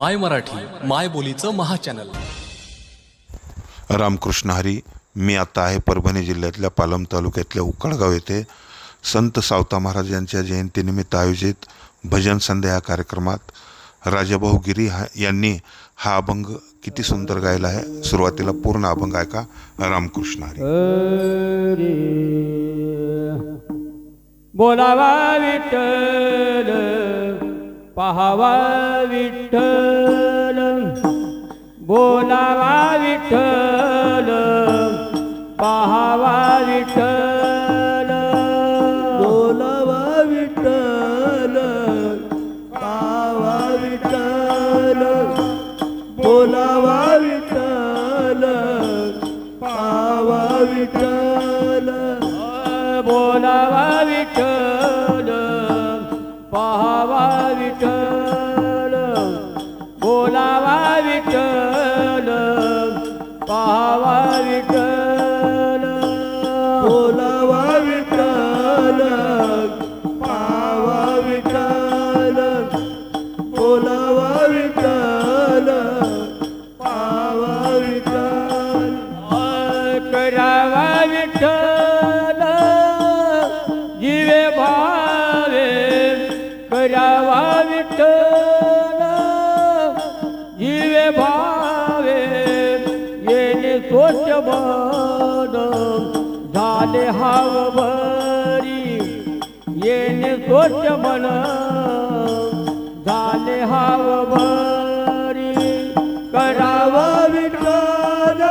माय मराठी माय बोलीचं महाचॅनल. रामकृष्ण हरी. मी आता आहे परभणी जिल्ह्यातल्या पालम तालुक्यातल्या उक्कडगाव येथे संत सावता महाराज यांच्या जयंतीनिमित्त आयोजित भजन संध्या या कार्यक्रमात राजाभाऊ गिरी यांनी हा अभंग किती सुंदर गायला आहे. सुरुवातीला पूर्ण अभंग ऐका. रामकृष्ण हरी. बोलावा विठ्ठल पहावा विठ्ठल, बोलावा विठ्ठल पहावा विठ्ठल, बोलावा विठ्ठल पहावा विठ्ठल, बोलावा विठ्ठल पहावा विठ्ठल, बोलावा विठ्ठल पहावा विठ्ठल, बोलावा विठ्ठल पहावा विठ्ठल, बोलावा विठ्ठल पहावा विठ्ठल, बोलावा विठ्ठल पहावा विठ्ठल, करावा विठ्ठल जीवे भावे, करावा विठ्ठल जीवे भावे, येणे स्वच्छ मन झाले हाव भरी, येणे स्वच्छ मन झाले हाव भरी, करावा विठ्ठल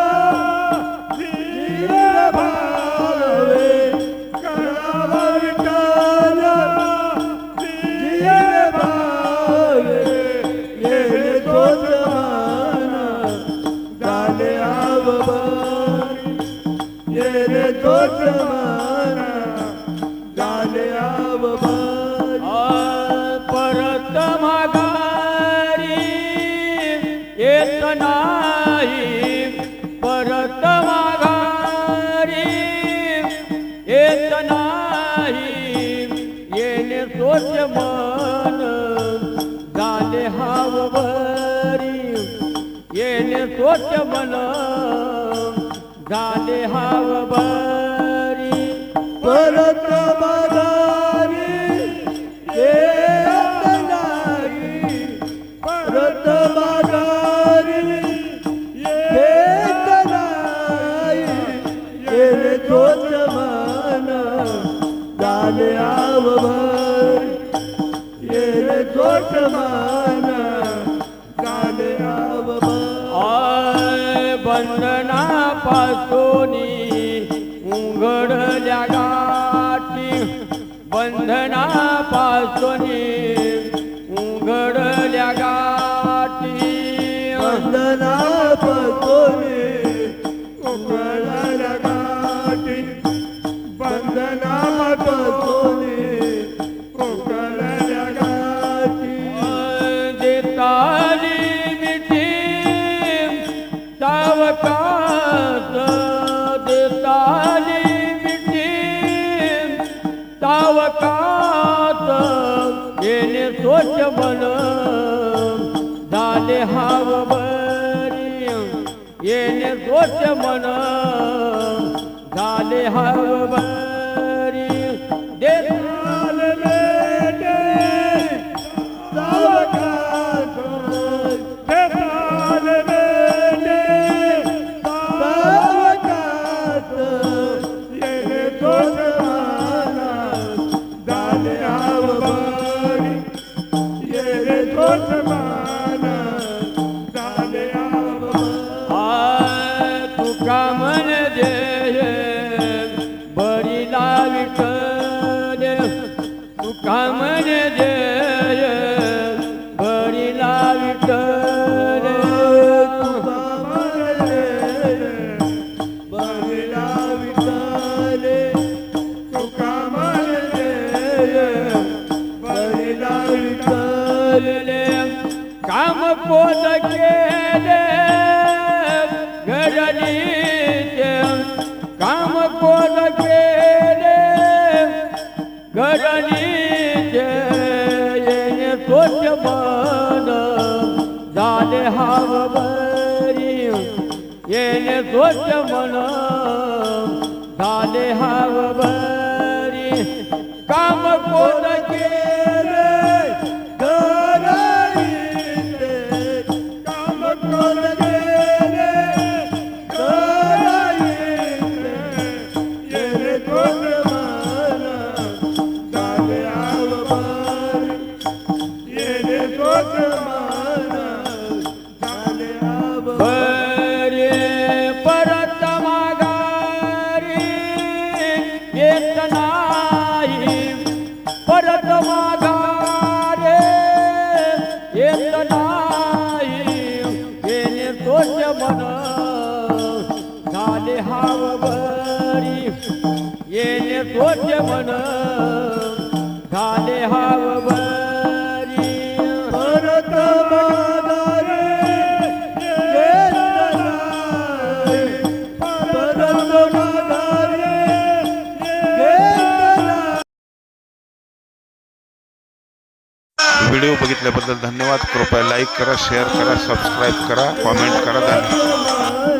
जीवे भावे, करावा विठ्ठल जीवे भावे, येणे स्वच्छ मन झाले हाव भरी, येणे स्वच्छ मन झाले हाव भरी, परत माघारी येत नाही, परत माघारी येत नाही, येणे स्वच्छ मन झाले हाव भरी, येणे स्वच्छ मन झाले हाव भरी, परत माघारी येत नाही, परत माघारी येत नाही, येणे स्वच्छ मन झाले हाव भरी, येणे स्वच्छ मन झाले हाव भरी, बंधनापासूनी उघडल्या गाठी, बंधनापासूनी उघडल्या गाठी, बंधनापासूनी उघडल्या गाठी, बंधनापासूनी उघडल्या गाठी, देताली मिठी सावकाश, देताली मिठी सावकाश, येणे स्वच्छ मन झाले हाव भरी, येणे स्वच्छ मन झाले हाव भरी, देताल बेटे सावकाश, देताल बेटे सावकाश, येणे स्वच्छ मन झाले हाव भरी, येणे स्वच्छ मन झाले हाव भरी, तुका मन जय बरीला विठ्ठल, तुका मन जय बरीला विठ्ठल, तुका मन जय बरीला विठ्ठल, तुका मन जय बरीला विठ्ठल, काम कोण केले घडणीचे, काम कोण केले घडणीचे, येणे स्वच्छ मन झाले हाव बरी येणे स्वच्छ मन झाले हाव बरी काम कोण केले घराईले काम कोण केले घराईले येणे स्वच्छ मन झाले हाव बरी येणे स्वच्छ मन झाले हाव बरी परत माघारी येत नाही परत माघारे येत नाही येणे तोच मन झाले हाव बरी येणे तोच मन झाले हाव बरी परत माघारे येत नाही परत माघारे व्हिडिओ बघितल्याबद्दल धन्यवाद. कृपया लाईक करा, शेअर करा, सबस्क्राईब करा, कॉमेंट करा. धन्यवाद.